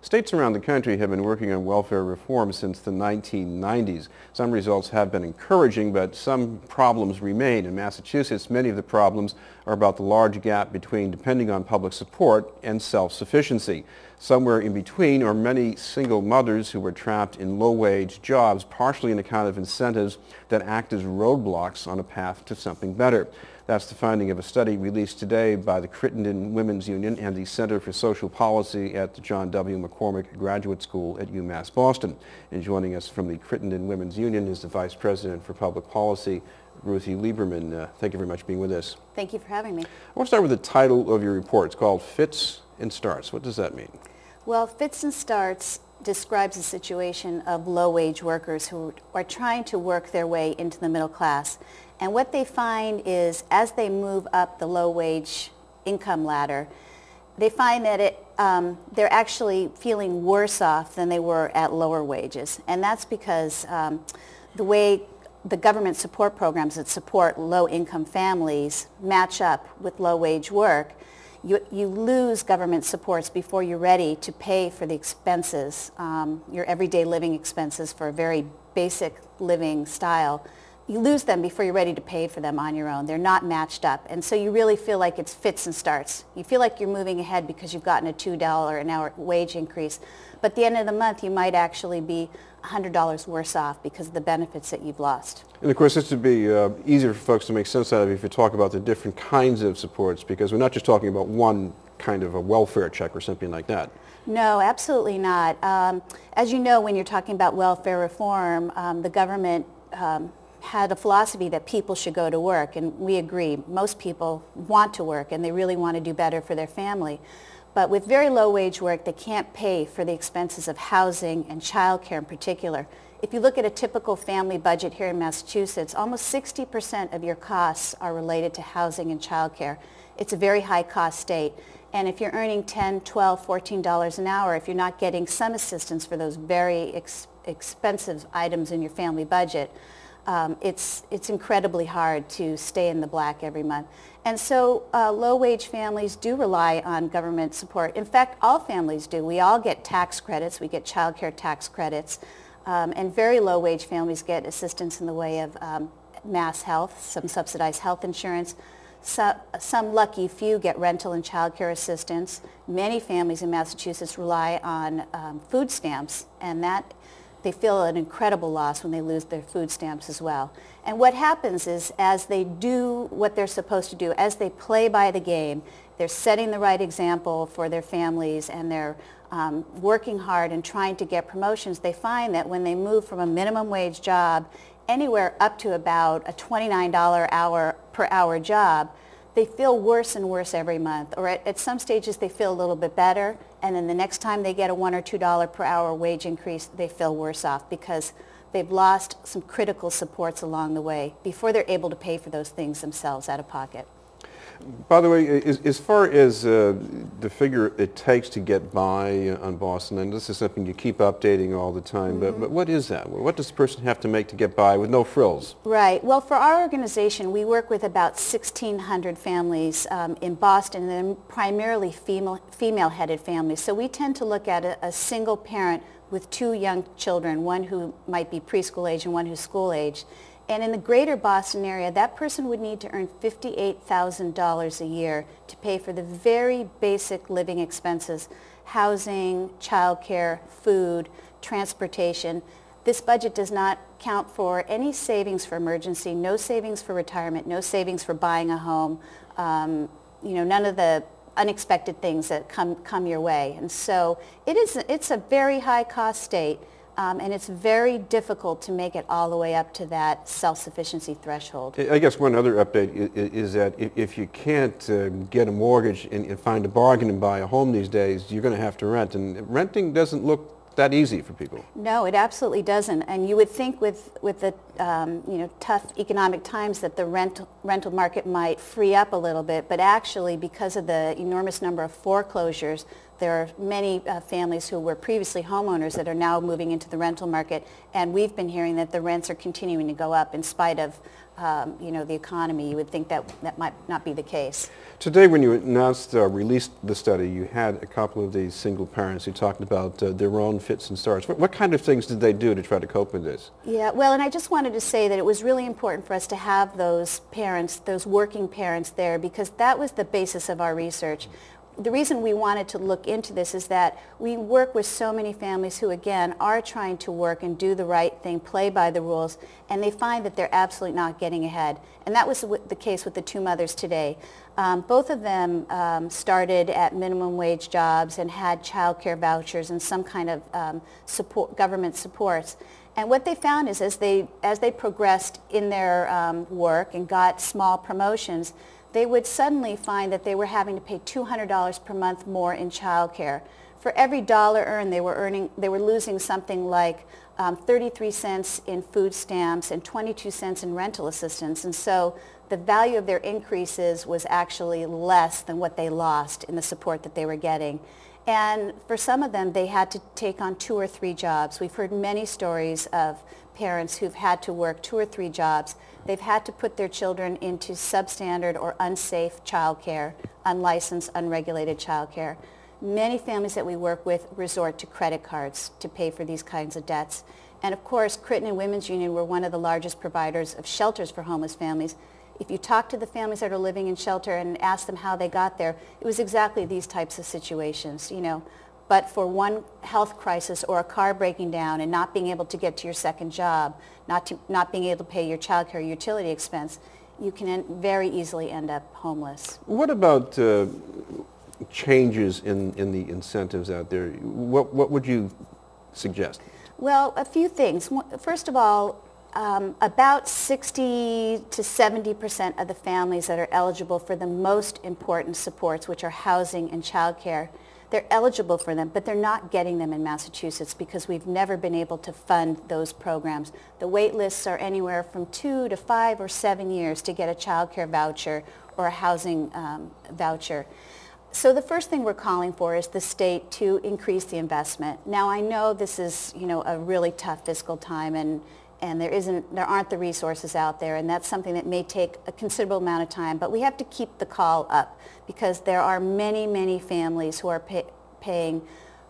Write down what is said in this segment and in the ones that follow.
States around the country have been working on welfare reform since the 1990s. Some results have been encouraging, but some problems remain. In Massachusetts, many of the problems are about the large gap between depending on public support and self-sufficiency. Somewhere in between are many single mothers who are trapped in low-wage jobs, partially on account of incentives that act as roadblocks on a path to something better. That's the finding of a study released today by the Crittenden Women's Union and the Center for Social Policy at the John W. McCormick Graduate School at UMass Boston. And joining us from the Crittenden Women's Union is the Vice President for Public Policy, Ruthie Lieberman. Thank you very much for being with us. Thank you for having me. I want to start with the title of your report. It's called Fits and Starts. What does that mean? Well, Fits and Starts describes a situation of low-wage workers who are trying to work their way into the middle class. And what they find is as they move up the low-wage income ladder, they find that they're actually feeling worse off than they were at lower wages. And that's because the way the government support programs that support low-income families match up with low-wage work, you lose government supports before you're ready to pay for the expenses, your everyday living expenses for a very basic living style. You lose them before you're ready to pay for them on your own. They're not matched up. And so you really feel like it's fits and starts. You feel like you're moving ahead because you've gotten a $2 an hour wage increase. But at the end of the month, you might actually be $100 worse off because of the benefits that you've lost. And of course, this would be easier for folks to make sense out of if you talk about the different kinds of supports, because we're not just talking about one kind of a welfare check or something like that. No, absolutely not. As you know, when you're talking about welfare reform, the government had a philosophy that people should go to work, and we agree. Most people want to work and they really want to do better for their family. But with very low wage work, they can't pay for the expenses of housing and childcare in particular. If you look at a typical family budget here in Massachusetts, almost 60% of your costs are related to housing and childcare. It's a very high cost state. And if you're earning $10, $12, $14 an hour, if you're not getting some assistance for those very expensive items in your family budget, it's incredibly hard to stay in the black every month. And so low-wage families do rely on government support. In fact, all families do. We all get tax credits. We get child care tax credits. And very low-wage families get assistance in the way of mass health, some subsidized health insurance. Some lucky few get rental and child care assistance. Many families in Massachusetts rely on food stamps, and that they feel an incredible loss when they lose their food stamps as well. And what happens is as they do what they're supposed to do, as they play by the game, they're setting the right example for their families and they're working hard and trying to get promotions, they find that when they move from a minimum wage job anywhere up to about a $29 per hour job, they feel worse and worse every month. Or at some stages they feel a little bit better, and then the next time they get a $1 or $2 per hour wage increase, they feel worse off because they've lost some critical supports along the way before they're able to pay for those things themselves out of pocket. By the way, as far as the figure it takes to get by on Boston, and this is something you keep updating all the time, but what is that? What does the person have to make to get by with no frills? Right. Well, for our organization, we work with about 1,600 families in Boston, and then primarily female-headed families. So we tend to look at a single parent with two young children, one who might be preschool age and one who's school age. And in the greater Boston area, that person would need to earn $58,000 a year to pay for the very basic living expenses, housing, childcare, food, transportation. This budget does not count for any savings for emergency, no savings for retirement, no savings for buying a home, none of the unexpected things that come your way. And so it's a very high cost state. And it's very difficult to make it all the way up to that self-sufficiency threshold. I guess one other update is that if you can't get a mortgage and find a bargain and buy a home these days, you're going to have to rent. And renting doesn't look that easy for people. No, it absolutely doesn't. And you would think with the tough economic times that the rental market might free up a little bit, but actually because of the enormous number of foreclosures, There are many families who were previously homeowners that are now moving into the rental market, and we've been hearing that the rents are continuing to go up in spite of the economy. You would think that that might not be the case. Today, when you announced, released the study, you had a couple of these single parents who talked about their own fits and starts. What kind of things did they do to try to cope with this? Yeah, well, and I just wanted to say that it was really important for us to have those parents, those working parents there, because that was the basis of our research. The reason we wanted to look into this is that we work with so many families who, again, are trying to work and do the right thing, play by the rules, and they find that they're absolutely not getting ahead. And that was the case with the two mothers today. Both of them started at minimum wage jobs and had child care vouchers and some kind of government supports. And what they found is as they progressed in their work and got small promotions, they would suddenly find that they were having to pay $200 per month more in child care. For every dollar earned, they were losing something like 33 cents in food stamps and 22 cents in rental assistance. And so the value of their increases was actually less than what they lost in the support that they were getting. And for some of them, they had to take on 2 or 3 jobs. We've heard many stories of parents who've had to work 2 or 3 jobs. They've had to put their children into substandard or unsafe child care, unlicensed, unregulated child care. Many families that we work with resort to credit cards to pay for these kinds of debts. And of course, Critton and Women's Union were one of the largest providers of shelters for homeless families. If you talk to the families that are living in shelter and ask them how they got there, it was exactly these types of situations, But for one health crisis or a car breaking down and not being able to get to your second job, not being able to pay your child care utility expense, you can very easily end up homeless. What about changes in the incentives out there? What would you suggest? Well, a few things. First of all, about 60 to 70% of the families that are eligible for the most important supports, which are housing and child care, they're eligible for them, but they're not getting them in Massachusetts because we've never been able to fund those programs. The wait lists are anywhere from 2 to 5 or 7 years to get a child care voucher or a housing voucher. So the first thing we're calling for is the state to increase the investment. Now I know this is, a really tough fiscal time and there aren't the resources out there, and that's something that may take a considerable amount of time, but we have to keep the call up because there are many, many families who are paying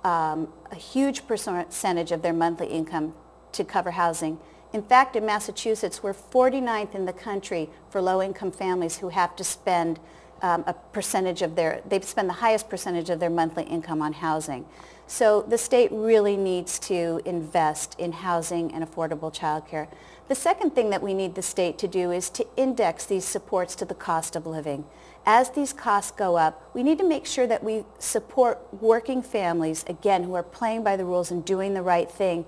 a huge percentage of their monthly income to cover housing. In fact, in Massachusetts, we're 49th in the country for low-income families who have to spend they spend the highest percentage of their monthly income on housing. So the state really needs to invest in housing and affordable childcare. The second thing that we need the state to do is to index these supports to the cost of living. As these costs go up, we need to make sure that we support working families, again, who are playing by the rules and doing the right thing,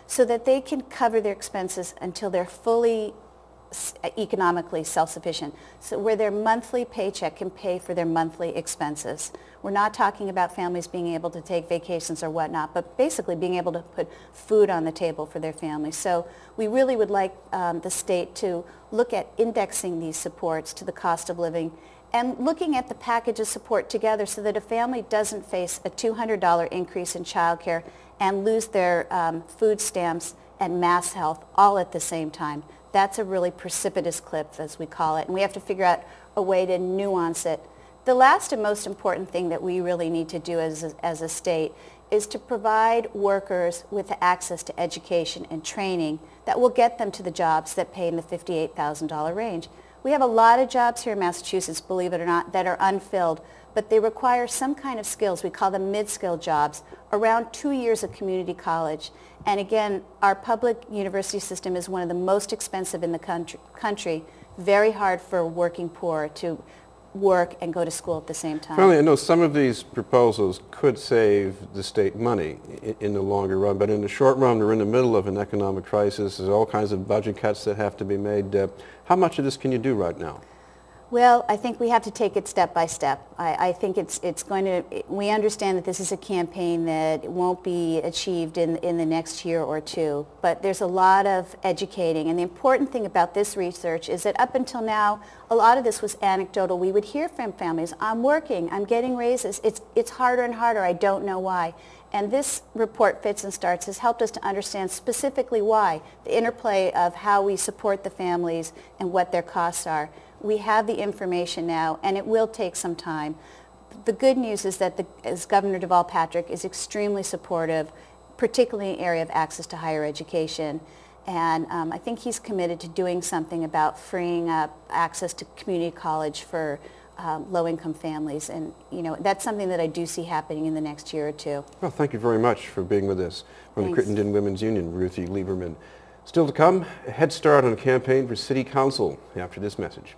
so that they can cover their expenses until they're fully economically self-sufficient, so where their monthly paycheck can pay for their monthly expenses. We're not talking about families being able to take vacations or whatnot, but basically being able to put food on the table for their families. So we really would like the state to look at indexing these supports to the cost of living and looking at the package of support together so that a family doesn't face a $200 increase in childcare and lose their food stamps and mass health all at the same time. That's a really precipitous cliff, as we call it, and we have to figure out a way to nuance it. The last and most important thing that we really need to do as a state is to provide workers with access to education and training that will get them to the jobs that pay in the $58,000 range. We have a lot of jobs here in Massachusetts, believe it or not, that are unfilled, but they require some kind of skills. We call them mid-skill jobs, around 2 years of community college. And again, our public university system is one of the most expensive in the country. Very hard for working poor to work and go to school at the same time. Finally, I know some of these proposals could save the state money in the longer run, but in the short run, we're in the middle of an economic crisis. There's all kinds of budget cuts that have to be made. How much of this can you do right now? Well, I think we have to take it step by step. I think it's going to, we understand that this is a campaign that won't be achieved in the next year or two, but there's a lot of educating. And the important thing about this research is that up until now, a lot of this was anecdotal. We would hear from families, I'm working, I'm getting raises, it's harder and harder, I don't know why. And this report, Fits and Starts, has helped us to understand specifically why, the interplay of how we support the families and what their costs are. We have the information now, and it will take some time. The good news is that as Governor Deval Patrick is extremely supportive, particularly in the area of access to higher education. And I think he's committed to doing something about freeing up access to community college for low-income families. And, you know, that's something that I do see happening in the next year or two. Well, thank you very much for being with us. From Thanks. the Crittenden Women's Union, Ruthie Lieberman. Still to come, a head start on a campaign for City Council after this message.